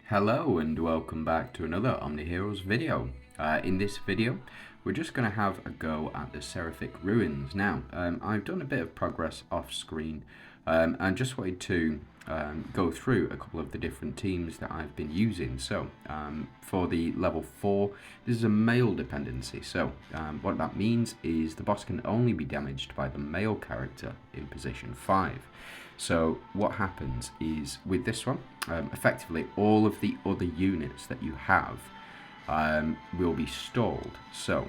Hello and welcome back to another OMNIHEROES video. In this video we're just going to have a go at the Seraphic Ruins. Now I've done a bit of progress off screen and just wanted to go through a couple of the different teams that I've been using. So for the level 4, this is a male dependency. So what that means is the boss can only be damaged by the male character in position 5. So what happens is with this one, effectively all of the other units that you have will be stalled. So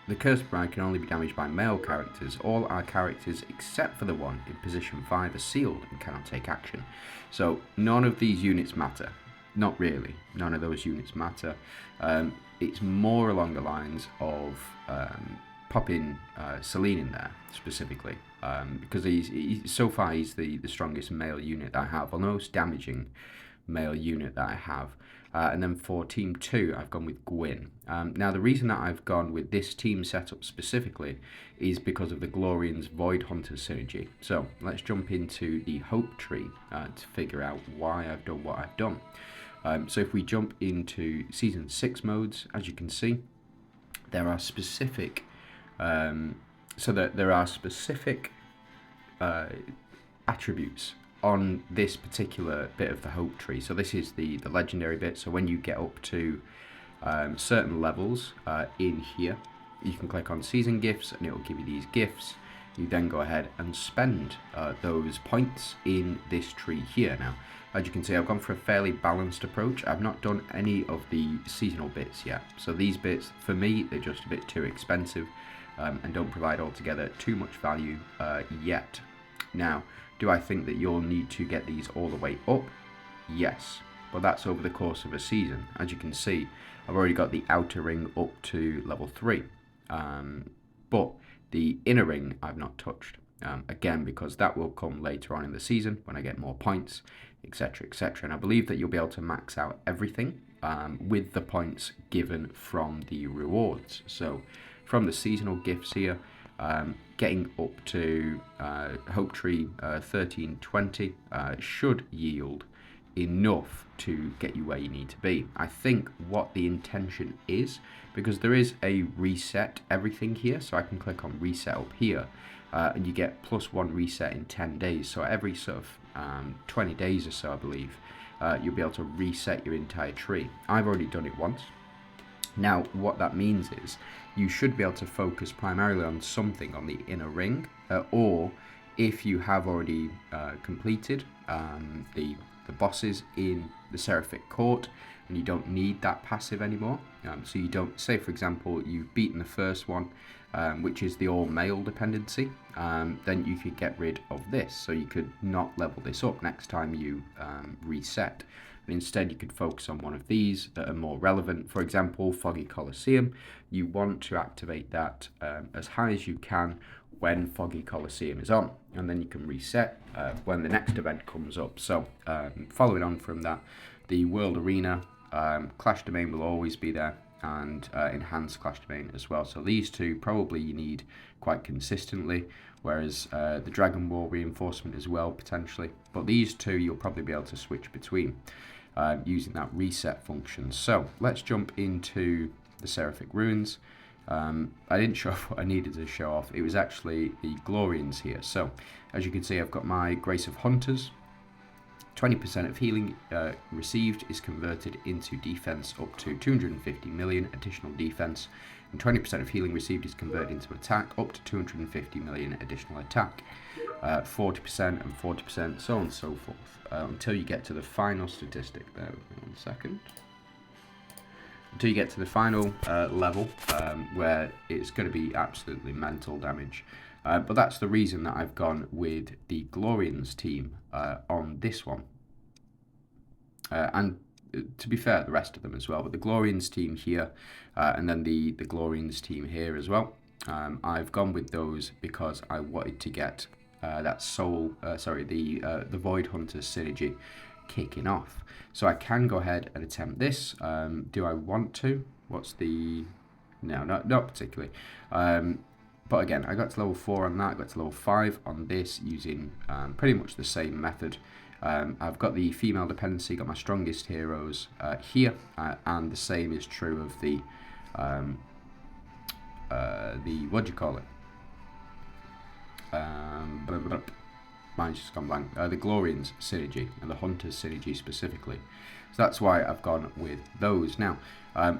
the Cursed Bride can only be damaged by male characters. All our characters except for the one in position 5 are sealed and cannot take action. So none of these units matter. Not really. None of those units matter. It's more along the lines of popping Celine in there specifically, because he's so far he's the strongest male unit that I have, or the most damaging male unit that I have. And then for team 2 I've gone with Gwyn. Now the reason that I've gone with this team setup specifically is because of the Glorian's Void Hunter synergy. So let's jump into the Hope Tree to figure out why I've done what I've done. So if we jump into Season 6 modes, as you can see, there are specific attributes on this particular bit of the Hope Tree. So this is the legendary bit. So when you get up to certain levels in here, you can click on Season Gifts and it will give you these gifts. You then go ahead and spend those points in this tree here. Now, as you can see, I've gone for a fairly balanced approach. I've not done any of the seasonal bits yet. So these bits, for me, they're just a bit too expensive and don't provide altogether too much value yet. Now, do I think that you'll need to get these all the way up? Yes, but that's over the course of a season. As you can see, I've already got the outer ring up to level 3, but the inner ring I've not touched. Again, because that will come later on in the season when I get more points, etc, etc. And I believe that you'll be able to max out everything with the points given from the rewards. So from the seasonal gifts here, getting up to Hope Tree 1320 should yield enough to get you where you need to be. I think what the intention is, because there is a reset everything here, so I can click on reset up here and you get +1 reset in 10 days. So every sort of 20 days or so, I believe, you'll be able to reset your entire tree. I've already done it once. Now what that means is you should be able to focus primarily on something on the inner ring, or if you have already completed the bosses in the Seraphic Court and you don't need that passive anymore, so you don't, say for example you've beaten the first one, which is the all male dependency, then you could get rid of this, so you could not level this up next time you reset. And instead you could focus on one of these that are more relevant. For example, Foggy Colosseum, you want to activate that as high as you can when Foggy Colosseum is on, and then you can reset when the next event comes up. So following on from that, the World Arena, Clash Domain will always be there, and Enhanced Clash Domain as well. So these two probably you need quite consistently, whereas the Dragon War reinforcement as well potentially, but these two you'll probably be able to switch between using that reset function. So let's jump into the Seraphic Ruins. I didn't show off what I needed to show off. It was actually the Glorians here. So as you can see, I've got my Grace of Hunters. 20% of healing received is converted into defense up to 250 million additional defense, and 20% of healing received is converted into attack up to 250 million additional attack. 40% and 40%, so on and so forth, until you get to the final statistic. There, 1 second. Until you get to the final level where it's going to be absolutely mental damage. But that's the reason that I've gone with the Glorians team on this one. And to be fair, the rest of them as well. But the Glorians team here, and then the Glorians team here as well. I've gone with those because I wanted to get that the Void Hunter synergy kicking off. So I can go ahead and attempt this. Do I want to? What's the... No, not particularly. But again, I got to level 4 on that, I got to level 5 on this using pretty much the same method I've got the female dependency, got my strongest heroes here, and the same is true of the what do you call it? Blah, blah, blah. Mine's just gone blank. The Glorians synergy and the Hunters synergy specifically. So that's why I've gone with those. Now,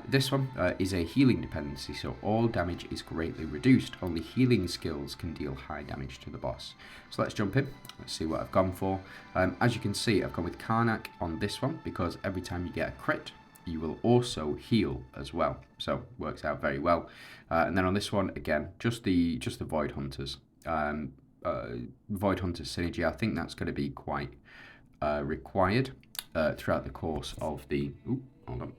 this one is a healing dependency, so all damage is greatly reduced. Only healing skills can deal high damage to the boss. So let's jump in. Let's see what I've gone for. As you can see, I've gone with Karnak on this one because every time you get a crit, you will also heal as well. So works out very well. And then on this one, again, just the Void Hunters. Void Hunter synergy, I think that's going to be quite required throughout the course of the... Ooh, hold on.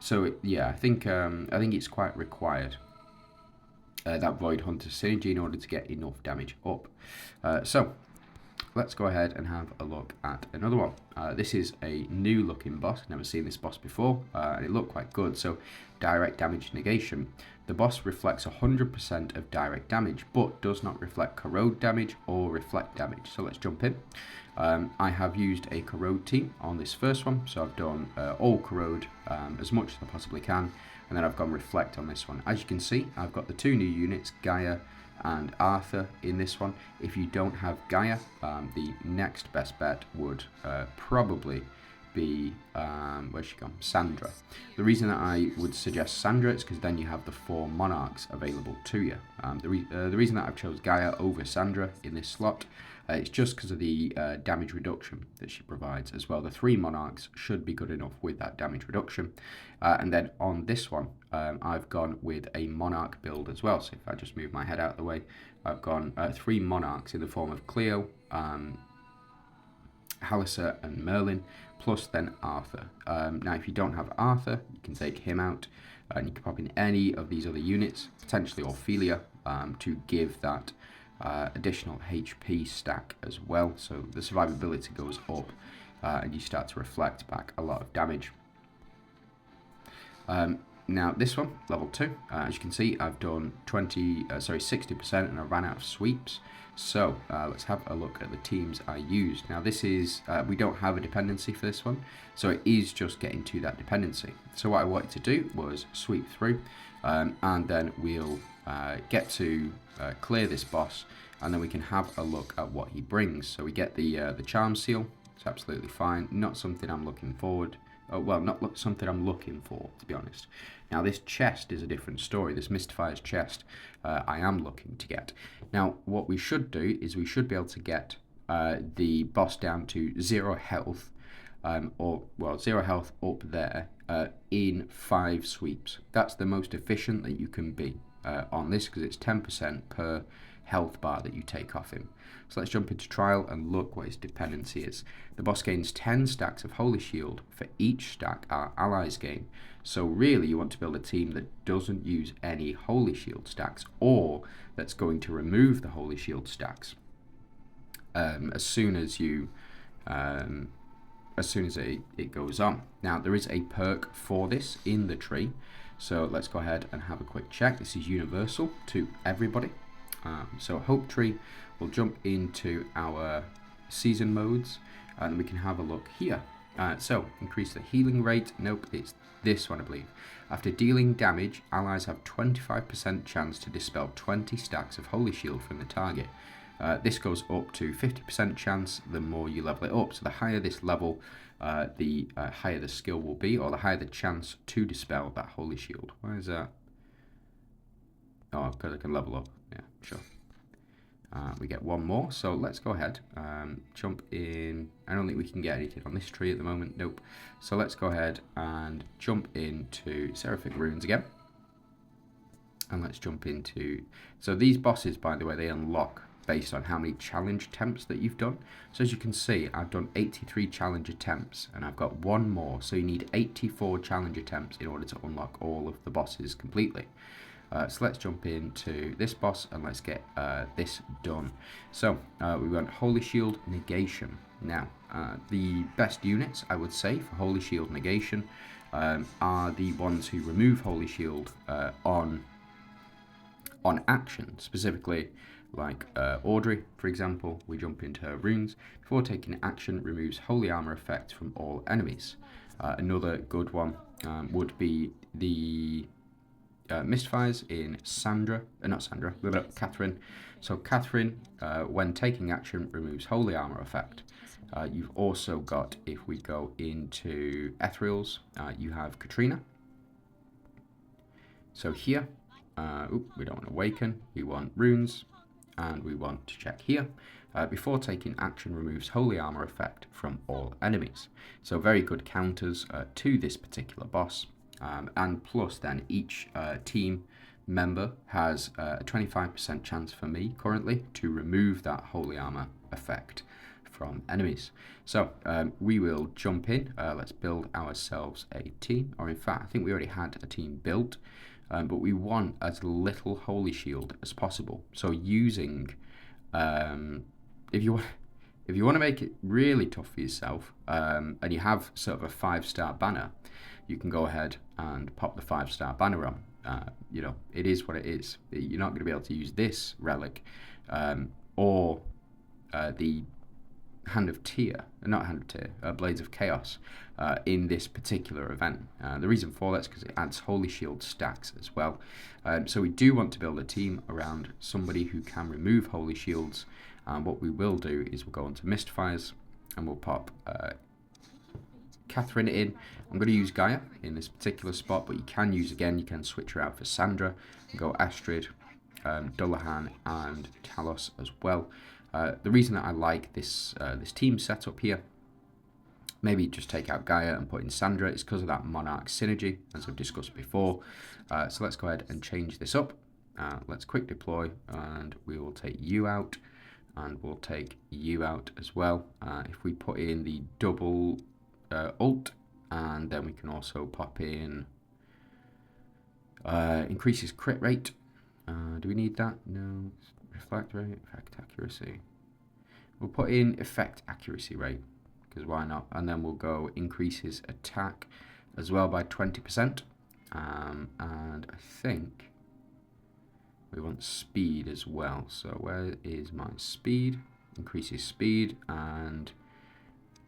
So yeah, I think it's quite required, that Void Hunter synergy, in order to get enough damage up. So let's go ahead and have a look at another one. This is a new looking boss. Never seen this boss before, and it looked quite good. So direct damage negation. The boss reflects 100% of direct damage, but does not reflect corrode damage or reflect damage. So let's jump in. I have used a corrode team on this first one, so I've done all corrode as much as I possibly can, and then I've gone reflect on this one. As you can see, I've got the two new units, Gaia and Arthur, in this one. If you don't have Gaia, the next best bet would probably be, where's she gone? Sandra. The reason that I would suggest Sandra is because then you have the 4 monarchs available to you. The reason that I've chose Gaia over Sandra in this slot, it's just because of the damage reduction that she provides as well. The 3 monarchs should be good enough with that damage reduction. And then on this one, I've gone with a monarch build as well. So if I just move my head out of the way, I've gone 3 monarchs in the form of Cleo, Halissa and Merlin, plus then Arthur. Now if you don't have Arthur, you can take him out, and you can pop in any of these other units, potentially Ophelia, to give that additional HP stack as well. So the survivability goes up, and you start to reflect back a lot of damage. Now this one, level 2, as you can see, I've done 60%, and I ran out of sweeps. So let's have a look at the teams I used. Now this is, we don't have a dependency for this one, so it is just getting to that dependency. So what I wanted to do was sweep through, and then we'll get to clear this boss, and then we can have a look at what he brings. So we get the charm seal. It's absolutely fine, not something I'm looking forward. Well, not something I'm looking for, to be honest. Now, this chest is a different story. This Mystifier's chest I am looking to get. Now, what we should do is we should be able to get the boss down to 0 health, 0 health up there in 5 sweeps. That's the most efficient that you can be on this, because it's 10% per health bar that you take off him. So let's jump into trial and look what his dependency is. The boss gains 10 stacks of Holy Shield for each stack our allies gain. So really you want to build a team that doesn't use any Holy Shield stacks, or that's going to remove the Holy Shield stacks as soon as it goes on. Now there is a perk for this in the tree, so let's go ahead and have a quick check. This is universal to everybody. So Hope Tree, we'll jump into our season modes and we can have a look here. So increase the healing rate. Nope, it's this one I believe. After dealing damage, allies have 25% chance to dispel 20 stacks of Holy Shield from the target. This goes up to 50% chance the more you level it up. So the higher this level, the higher the skill will be, or the higher the chance to dispel that Holy Shield. Why is that? Oh, because I can level up. Yeah, sure. We get one more, so let's go ahead, jump in. I don't think we can get anything on this tree at the moment, nope. So let's go ahead and jump into Seraphic Ruins again. And let's jump into, so these bosses, by the way, they unlock based on how many challenge attempts that you've done. So as you can see, I've done 83 challenge attempts, and I've got one more, so you need 84 challenge attempts in order to unlock all of the bosses completely. So let's jump into this boss and let's get this done. So we want Holy Shield negation. Now the best units I would say for Holy Shield negation are the ones who remove Holy Shield on action. Specifically like Audrey, for example. We jump into her runes. Before taking action, removes holy armor effect from all enemies. Another good one would be the misfires in Catherine. So Catherine, when taking action, removes holy armor effect. You've also got, if we go into ethereals, you have Katrina. So here, we don't want to awaken, we want runes, and we want to check here. Before taking action, removes holy armor effect from all enemies. So very good counters to this particular boss. And plus then each team member has a 25% chance for me currently to remove that holy armor effect from enemies. So we will jump in. Let's build ourselves a team, or in fact I think we already had a team built, but we want as little holy shield as possible. So using if you want to make it really tough for yourself, and you have sort of a 5-star banner, you can go ahead and pop the 5-star banner on. You know, it is what it is. You're not going to be able to use this relic or the Blades of Chaos in this particular event. The reason for that is because it adds holy shield stacks as well. So we do want to build a team around somebody who can remove holy shields. And what we will do is we'll go into Mistfires and we'll pop Catherine in. I'm going to use Gaia in this particular spot, but you can switch her out for Sandra and go Astrid, Dullahan and Talos as well. The reason that I like this team setup here, maybe just take out Gaia and put in Sandra, is because of that Monarch synergy, as I've discussed before. So let's go ahead and change this up. Let's quick deploy, and we will take you out, and we'll take you out as well. If we put in the double ult, and then we can also pop in increases crit rate. Do we need that? No. Reflect rate, effect accuracy. We'll put in effect accuracy rate, because why not? And then we'll go increases attack as well by 20%. And I think we want speed as well. So where is my speed? Increases speed and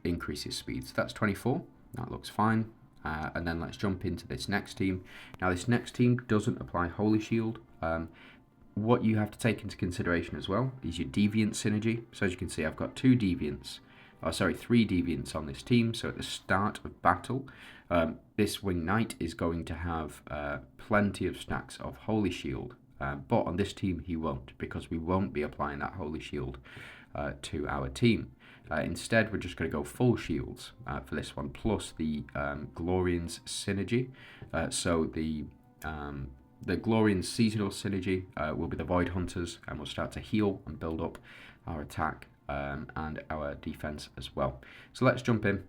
increases speed. So that's 24. That looks fine. And then let's jump into this next team. Now this next team doesn't apply Holy Shield. What you have to take into consideration as well is your deviant synergy. So as you can see, I've got 3 deviants on this team. So at the start of battle, this Wing Knight is going to have plenty of stacks of Holy Shield. But on this team he won't, because we won't be applying that Holy Shield to our team. Instead, we're just going to go full shields for this one, plus the Glorian's synergy. So the Glorian seasonal synergy will be the Void Hunters, and we'll start to heal and build up our attack and our defense as well. So let's jump in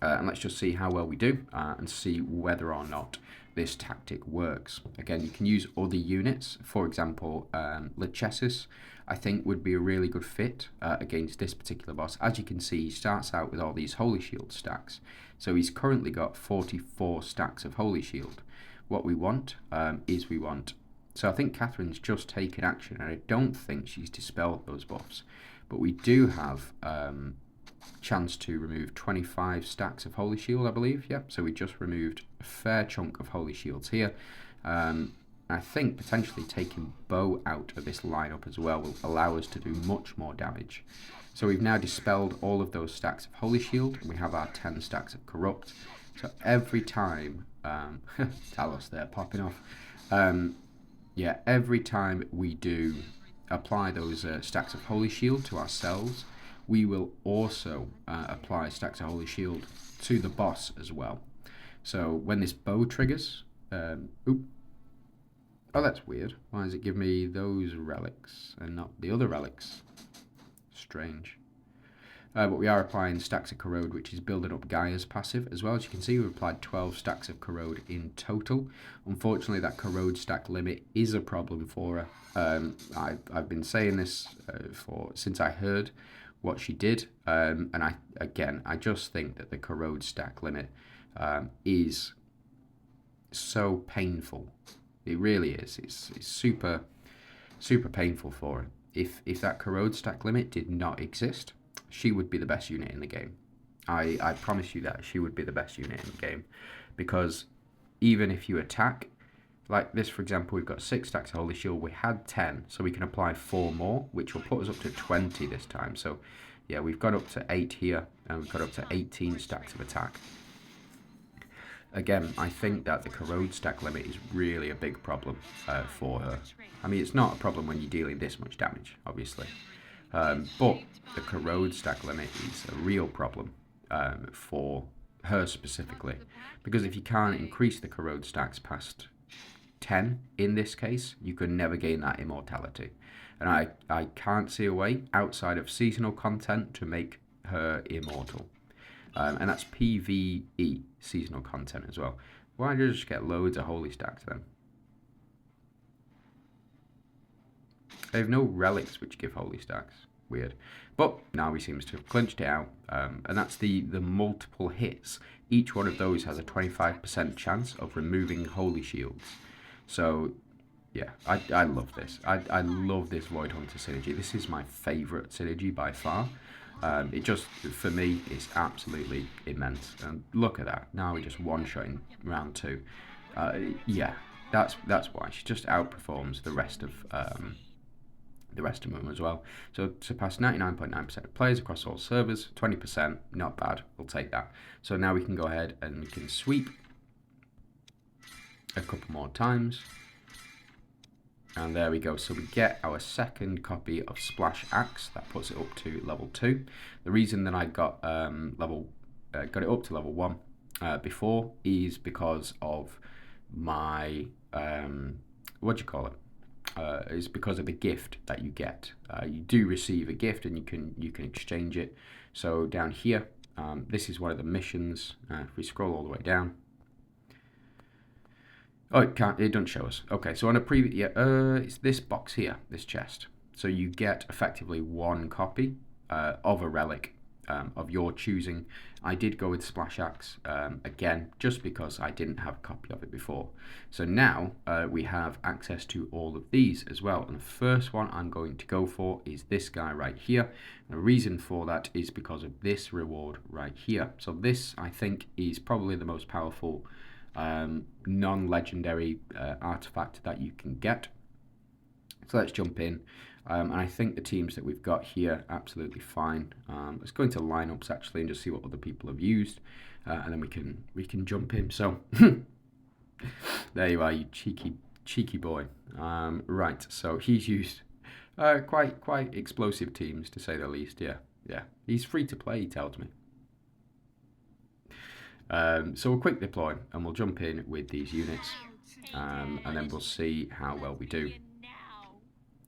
and let's just see how well we do and see whether or not this tactic works. Again, you can use other units. For example, Lachesis, I think, would be a really good fit against this particular boss. As you can see, he starts out with all these Holy Shield stacks. So he's currently got 44 stacks of Holy Shield. What we want so I think Catherine's just taken action, and I don't think she's dispelled those buffs. But we do have chance to remove 25 stacks of Holy Shield, I believe. Yep, so we just removed a fair chunk of Holy Shields here. I think potentially taking Bow out of this lineup as well will allow us to do much more damage. So we've now dispelled all of those stacks of Holy Shield, and we have our 10 stacks of Corrupt. So every time, Talos there popping off. Yeah, every time we do apply those stacks of Holy Shield to ourselves, we will also apply stacks of Holy Shield to the boss as well. So when this bow triggers, oh, that's weird. Why does it give me those relics and not the other relics? Strange. But we are applying stacks of Corrode, which is building up Gaia's passive as well. As you can see, we've applied 12 stacks of Corrode in total. Unfortunately, that Corrode stack limit is a problem for her. I've been saying this since I heard what she did, and I just think that the Corrode stack limit is so painful. It really is. It's super super painful for her. If that corrode stack limit did not exist, she would be the best unit in the game. I promise you that she would be the best unit in the game, because even if you attack, like this for example, we've got 6 stacks of Holy Shield, we had 10, so we can apply 4 more, which will put us up to 20 this time. So yeah, we've got up to 8 here, and we've got up to 18 stacks of attack. Again, I think that the corrode stack limit is really a big problem for her. I mean, it's not a problem when you're dealing this much damage, obviously. But the corrode stack limit is a real problem for her specifically. Because if you can't increase the corrode stacks past 10, in this case, you can never gain that immortality. And I can't see a way outside of seasonal content to make her immortal. And that's PvE, seasonal content as well. Why don't you just get loads of holy stacks then? They have no relics which give holy stacks. Weird. But now he seems to have clinched it out. And that's the multiple hits. Each one of those has a 25% chance of removing holy shields. So, yeah, I love this. I love this Void Hunter synergy. This is my favourite synergy by far. It just, for me, is absolutely immense. And look at that. Now we're just one-shotting round 2. Yeah, that's why. She just outperforms the rest of them as well. So surpassed 99.9% of players across all servers, 20%, not bad. We'll take that. So now we can go ahead and we can sweep a couple more times. And there we go. So we get our second copy of Splash Axe. That puts it up to level 2. The reason that I got got it up to level 1 before is because of my what do you call it? Is because of the gift that you get. You do receive a gift, and you can exchange it. So down here, this is one of the missions. If we scroll all the way down. Oh, it doesn't show us. Okay, so on a previous, yeah, it's this box here, this chest. So you get effectively 1 copy of a relic of your choosing. I did go with Splash Axe again, just because I didn't have a copy of it before. So now we have access to all of these as well. And the first one I'm going to go for is this guy right here. And the reason for that is because of this reward right here. So this, I think, is probably the most powerful non-legendary artifact that you can get. So let's jump in, and I think the teams that we've got here absolutely fine. Let's go into lineups actually and just see what other people have used, and then we can jump in. So there you are, you cheeky boy. Right, so he's used quite explosive teams, to say the least. Yeah, he's free to play, he tells me. So we'll quick deploy and we'll jump in with these units, and then we'll see how well we do.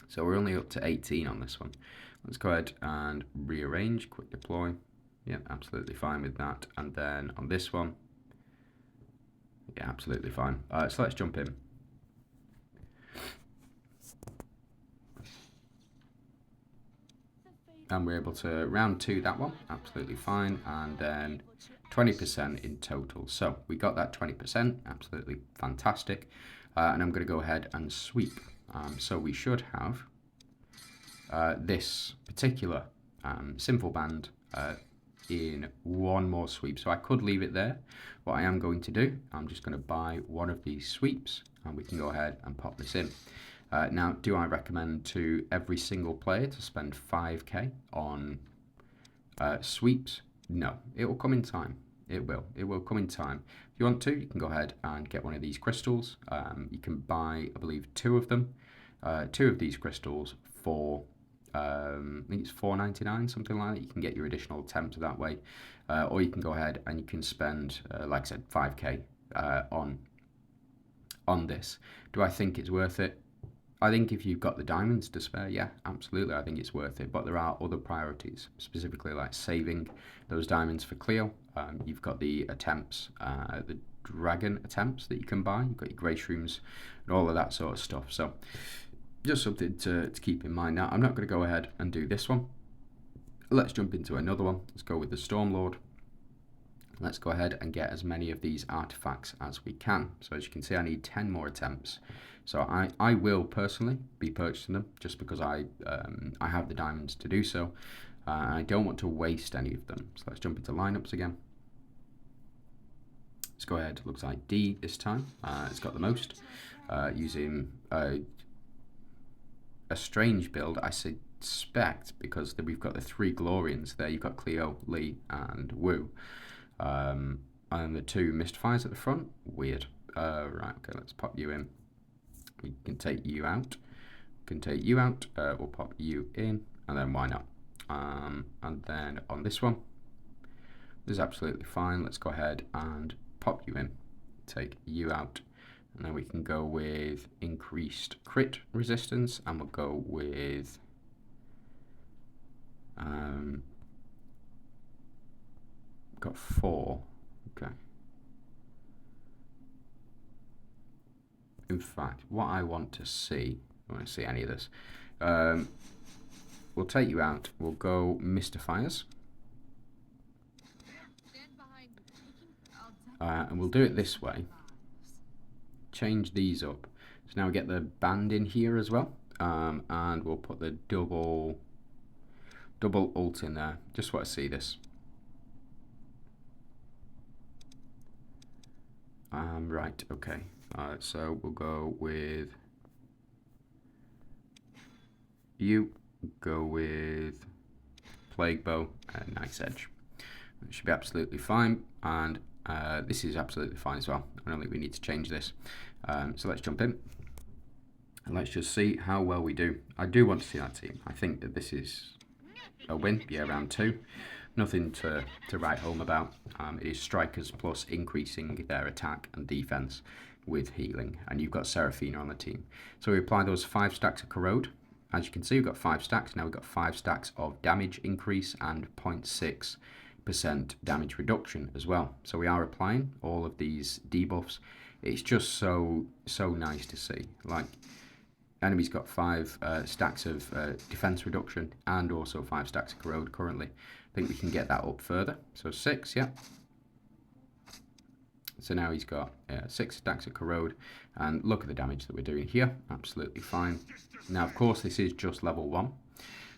So we're only up to 18 on this one. Let's go ahead and rearrange, quick deploy. Yeah, absolutely fine with that. And then on this one, yeah, absolutely fine. So let's jump in. And we're able to round 2 that one, absolutely fine. And then 20% in total. So we got that 20%, absolutely fantastic. And I'm going to go ahead and sweep. So we should have this particular Sinful Band in 1 more sweep. So I could leave it there. What I am going to do, I'm just going to buy 1 of these sweeps, and we can go ahead and pop this in. Now, do I recommend to every single player to spend 5k on sweeps? No, it will come in time. It will come in time. If you want to, you can go ahead and get one of these crystals. You can buy, I believe, 2 of them. 2 of these crystals for, I think it's $4.99, something like that. You can get your additional attempts that way. Or you can go ahead and you can spend, like I said, 5k on this. Do I think it's worth it? I think if you've got the diamonds to spare, yeah, absolutely, I think it's worth it. But there are other priorities, specifically like saving those diamonds for Cleo. You've got the attempts, the dragon attempts that you can buy. You've got your grey shrooms and all of that sort of stuff. So just something to keep in mind. Now, I'm not going to go ahead and do this one. Let's jump into another one. Let's go with the Stormlord. Let's go ahead and get as many of these artifacts as we can. So as you can see, I need 10 more attempts. So I will personally be purchasing them just because I have the diamonds to do so. I don't want to waste any of them. So let's jump into lineups again. Let's go ahead. Looks like D this time. It's got the most. Using a strange build, I suspect, because we've got the 3 Glorians there. You've got Cleo, Lee, and Wu. And the 2 Mystifiers at the front. Weird. Right, okay, let's pop you in. We can take you out. We can take you out. We'll pop you in, and then why not? And then on this one, this is absolutely fine. Let's go ahead and pop you in. Take you out, and then we can go with increased crit resistance, and we'll go with got 4. Okay. In fact, what I want to see, I don't want to see any of this. We'll take you out. We'll go Mystifiers. And we'll do it this way. Change these up. So now we get the band in here as well. And we'll put the double ult in there. Just want to see this. Right, okay. So we'll go with you, go with Plague Bow and Knight's Edge. It should be absolutely fine, and this is absolutely fine as well. I don't think we need to change this. So let's jump in, and let's just see how well we do. I do want to see that team. I think that this is a win. Yeah, round 2. Nothing to write home about. It is strikers plus increasing their attack and defense with healing, and you've got Seraphina on the team. So we apply those 5 stacks of corrode. As you can see, we've got 5 stacks. Now we've got 5 stacks of damage increase and 0.6% damage reduction as well. So we are applying all of these debuffs. It's just so nice to see. Like, enemy's got 5 stacks of defense reduction and also 5 stacks of corrode currently. I think we can get that up further. So 6, yeah. So now he's got 6 stacks of corrode, and look at the damage that we're doing here. Absolutely fine. Now, of course, this is just level 1,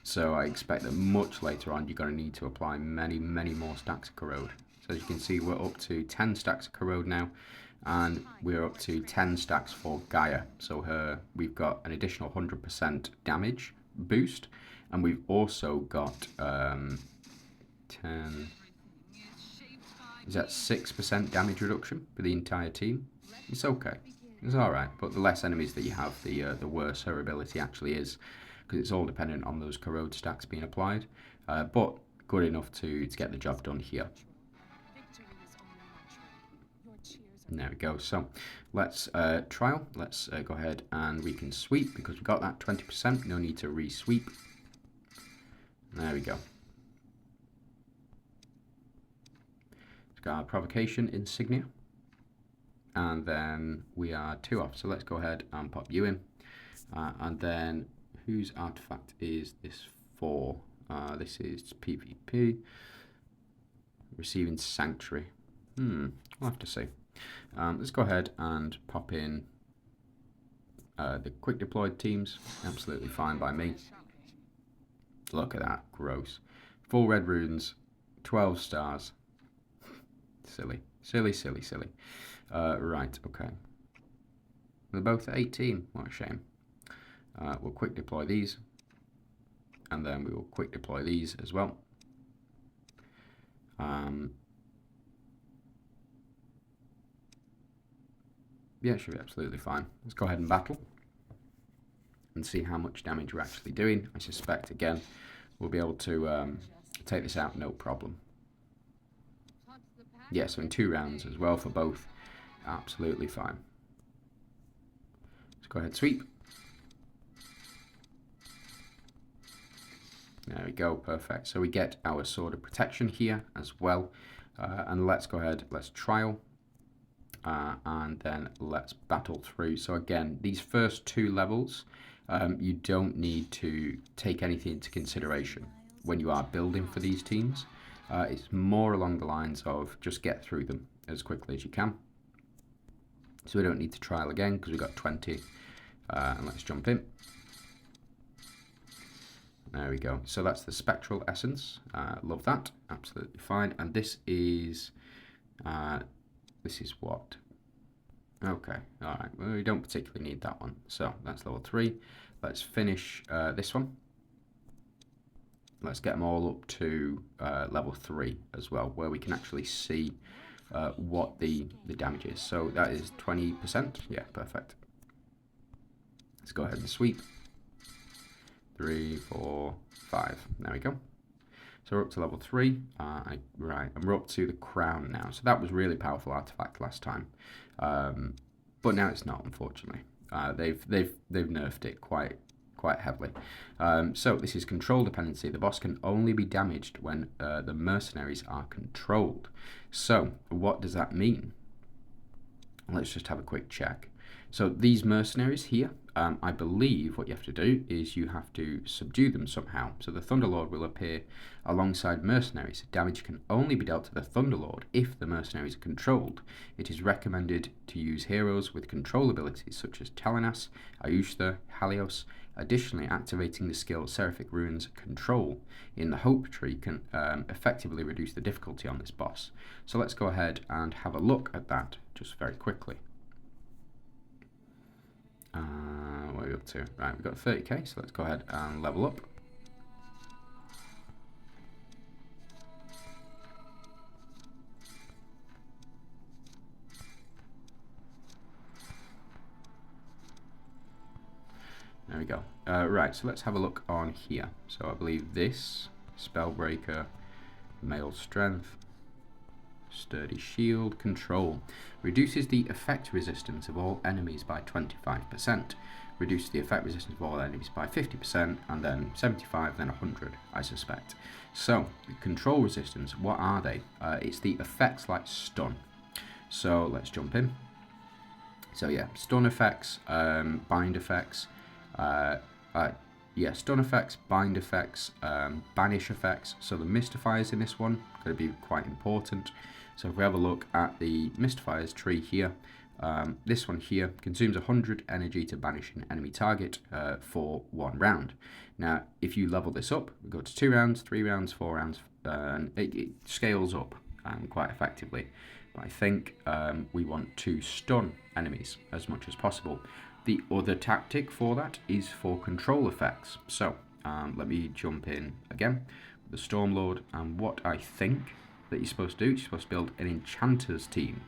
so I expect that much later on you're going to need to apply many more stacks of corrode. So as you can see, we're up to 10 stacks of corrode now, and we're up to 10 stacks for Gaia. So we've got an additional 100% damage boost, and we've also got 10... Is that 6% damage reduction for the entire team? It's okay. It's alright, but the less enemies that you have, the worse her ability actually is, because it's all dependent on those corrode stacks being applied. But good enough to get the job done here. There we go. So let's trial. Let's go ahead and we can sweep because we've got that 20%. No need to re-sweep. There we go. Our provocation insignia, and then we are 2 off, so let's go ahead and pop you in, and then whose artifact is this for? This is PvP, receiving sanctuary. We'll have to see. Let's go ahead and pop in the quick deployed teams. Absolutely fine by me. Look at that, gross. 4 red runes, 12 stars. Silly. Right, okay. They're both at 18. What a shame. We'll quick deploy these. And then we will quick deploy these as well. Yeah, it should be absolutely fine. Let's go ahead and battle. And see how much damage we're actually doing. I suspect, again, we'll be able to take this out no problem. Yeah, so in 2 rounds as well for both. Absolutely fine. Let's go ahead and sweep. There we go, perfect. So we get our Sword of Protection here as well. And let's go ahead, let's trial. And then let's battle through. So again, these first 2 levels, you don't need to take anything into consideration when you are building for these teams. It's more along the lines of just get through them as quickly as you can. So we don't need to trial again because we've got 20. And let's jump in. There we go. So that's the spectral essence. Love that. Absolutely fine. And this is what? Okay. All right. Well, we don't particularly need that one. So that's level 3. Let's finish this one. Let's get them all up to level 3 as well, where we can actually see what the damage is. So that is 20%. Yeah, perfect. Let's go ahead and sweep. 3, 4, 5. There we go. So we're up to level 3. Right, and we're up to the crown now. So that was really powerful artifact last time, but now it's not, unfortunately. They've nerfed it quite heavily. So this is control dependency. The boss can only be damaged when the mercenaries are controlled. So what does that mean? Let's just have a quick check. So these mercenaries here, I believe what you have to do is you have to subdue them somehow. So the Thunderlord will appear alongside mercenaries. Damage can only be dealt to the Thunderlord if the mercenaries are controlled. It is recommended to use heroes with control abilities such as Telenas, Ayushta, Halios. Additionally, activating the skill Seraphic Ruins Control in the Hope Tree can effectively reduce the difficulty on this boss. So let's go ahead and have a look at that just very quickly. What are we up to? Right, we've got 30k, so let's go ahead and level up. There we go. Right, so let's have a look on here. So I believe this, Spellbreaker, Male Strength, Sturdy Shield, Control. Reduces the effect resistance of all enemies by 25%. Reduces the effect resistance of all enemies by 50%, and then 75, then 100, I suspect. So, control resistance, what are they? It's the effects like stun. So, let's jump in. So yeah, stun effects, bind effects, stun effects, bind effects, banish effects. So the mystifiers in this one are going to be quite important. So if we have a look at the mystifiers tree here, this one here consumes 100 energy to banish an enemy target for 1 round. Now, if you level this up, we go to 2 rounds, 3 rounds, 4 rounds, and it scales up quite effectively. But I think we want to stun enemies as much as possible. The other tactic for that is for control effects. So let me jump in again with the Stormlord, and what I think that you're supposed to do, you're supposed to build an Enchanters team.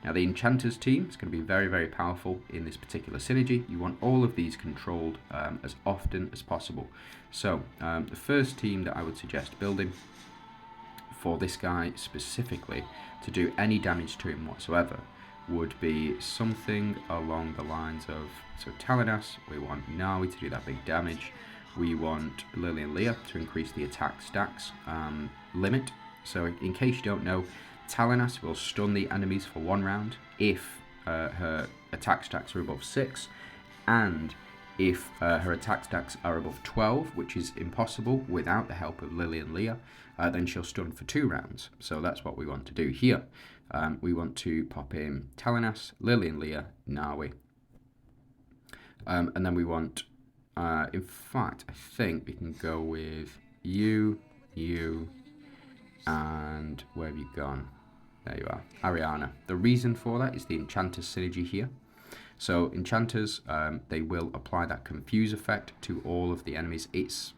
Now the Enchanters team is going to be very, very powerful in this particular synergy. You want all of these controlled as often as possible. So the first team that I would suggest building for this guy specifically to do any damage to him whatsoever would be something along the lines of, so Telenas, we want Nawi to do that big damage, we want Lily and Leah to increase the attack stacks limit. So in case you don't know, Telenas will stun the enemies for 1 round if her attack stacks are above 6, and if her attack stacks are above 12, which is impossible without the help of Lily and Leah, then she'll stun for 2 rounds. So that's what we want to do here. We want to pop in Telenas, Lily and Leah, Nawi. And then we want, in fact, I think we can go with you, and where have you gone? There you are, Ariana. The reason for that is the Enchanters synergy here. So Enchanters, they will apply that confuse effect to all of the enemies. It's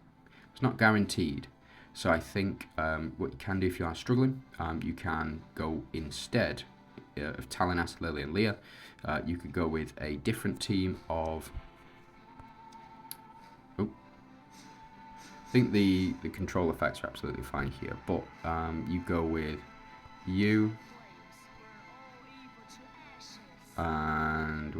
not guaranteed. So I think what you can do if you are struggling, you can go instead of Telenas, Lily and Leah, you could go with a different team of, I think the control effects are absolutely fine here, but you go with you, and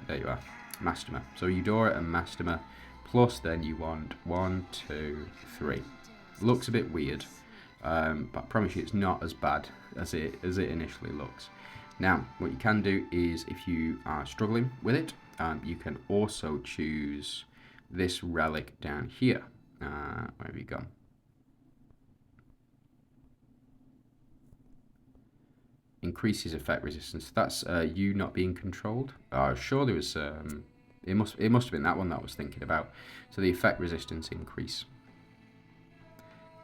there you are, Mastema. So Eudora and Mastema, plus then you want 1, 2, 3. Looks a bit weird, but I promise you it's not as bad as it initially looks. Now, what you can do is, if you are struggling with it, you can also choose this relic down here. Where have you gone? increases effect resistance. That's you not being controlled. Oh, sure there was... it must have been that one that I was thinking about. So the effect resistance increase.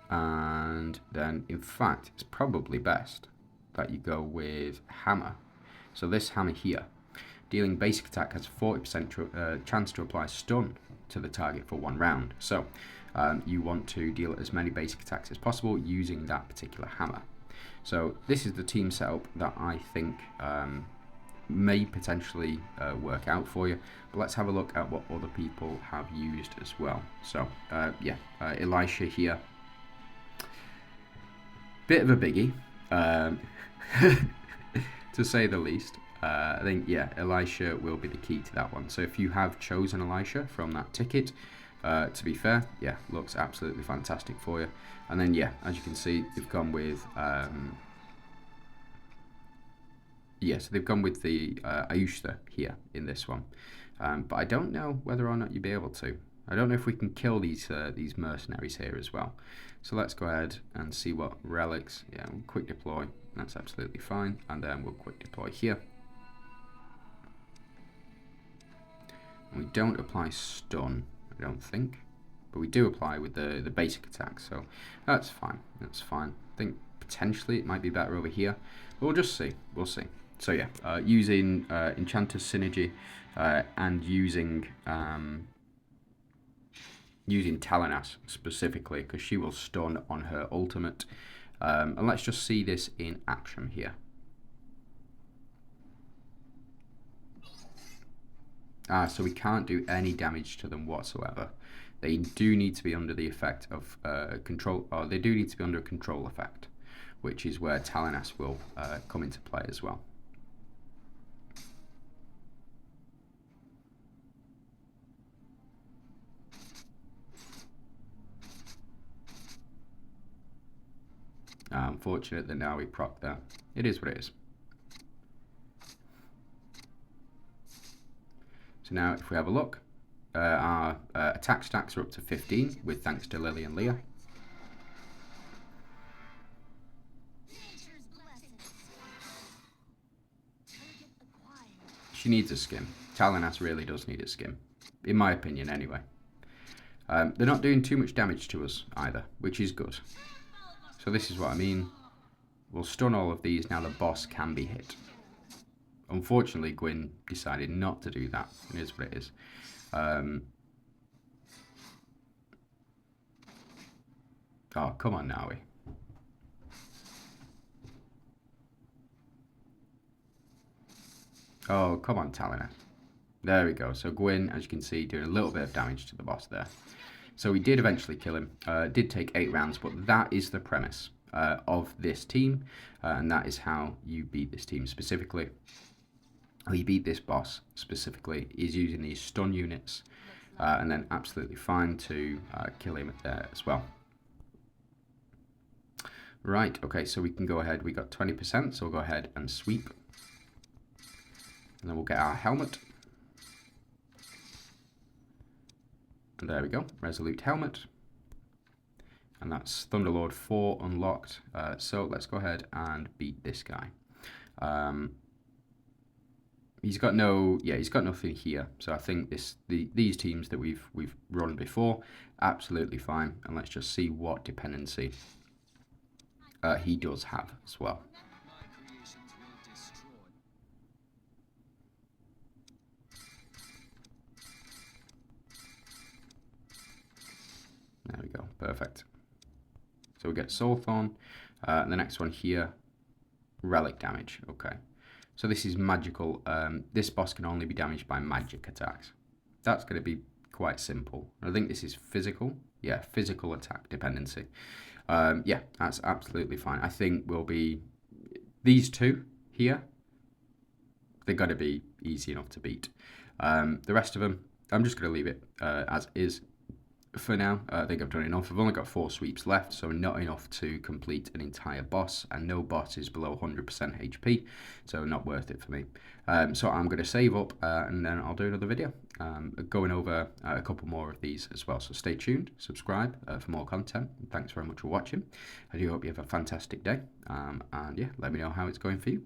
And then, in fact, it's probably best that you go with hammer. So this hammer here, dealing basic attack, has a 40% chance to apply stun to the target for 1 round. So you want to deal as many basic attacks as possible using that particular hammer. So this is the team setup that I think may potentially work out for you. But let's have a look at what other people have used as well. So yeah, Elisha here. Bit of a biggie, to say the least. I think, yeah, Elisha will be the key to that one. So if you have chosen Elisha from that ticket, to be fair, yeah, looks absolutely fantastic for you. And then, yeah, as you can see, they've gone with, yeah, so they've gone with the Ayushta here in this one. But I don't know whether or not you'll be able to. I don't know if we can kill these mercenaries here as well. So let's go ahead and see what relics. Yeah, we'll quick deploy. That's absolutely fine. And then we'll quick deploy here. And we don't apply stun, I don't think. But we do apply with the basic attack. So that's fine. That's fine. I think potentially it might be better over here. But we'll just see. We'll see. So yeah, using Enchanter's Synergy and using Talanas specifically, because she will stun on her ultimate. And let's just see this in action here. So we can't do any damage to them whatsoever. They do need to be under the effect of control, or they do need to be under a control effect, which is where Talanas will come into play as well. Unfortunate that now we proc that. It is what it is. So now if we have a look, our attack stacks are up to 15 with thanks to Lily and Leah. She needs a skim. Talanas really does need a skim, in my opinion anyway. They're not doing too much damage to us either, which is good. So this is what I mean. We'll stun all of these, now the boss can be hit. Unfortunately, Gwyn decided not to do that. It is what it is. Oh, come on, Nawi. Oh, come on, Talanas. There we go. So Gwyn, as you can see, doing a little bit of damage to the boss there. So we did eventually kill him. Did take 8 rounds, but that is the premise of this team. And that is how you beat this team specifically. How you beat this boss specifically is using these stun units. And then absolutely fine to kill him there as well. Right, okay, so we can go ahead. We got 20%, so we'll go ahead and sweep. And then we'll get our helmet. And there we go, Resolute Helmet. And that's Thunderlord 4 unlocked. So let's go ahead and beat this guy. He's got nothing here. So I think these teams that we've run before, absolutely fine. And let's just see what dependency he does have as well. There we go, perfect. So we get Soulthorn. And the next one here, relic damage. Okay, so this is magical. This boss can only be damaged by magic attacks. That's going to be quite simple. I think this is physical. Yeah, physical attack dependency. Yeah, that's absolutely fine. I think we'll be these two here. They're going to be easy enough to beat. The rest of them, I'm just going to leave it as is. For now, I think I've done enough. I've only got 4 sweeps left, so not enough to complete an entire boss, and no boss is below 100% HP, so not worth it for me. So I'm going to save up, and then I'll do another video going over a couple more of these as well. So stay tuned, subscribe for more content, and thanks very much for watching. I do hope you have a fantastic day, and yeah, let me know how it's going for you.